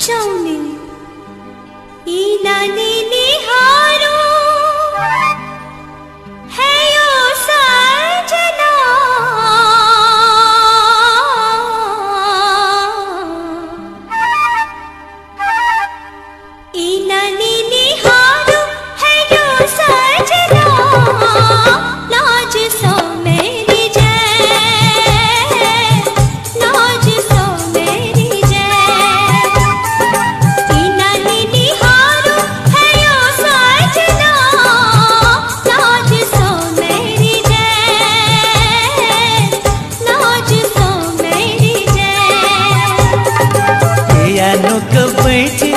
चौने नानी निहारो है यो सजना नानी निहारो है यो सजना लाज सो मेरी जय लाज सो मेरी जय नानी निहारो है यो सजना लाज सो मेरी जय लाज सो मेरी जय नुक बैठी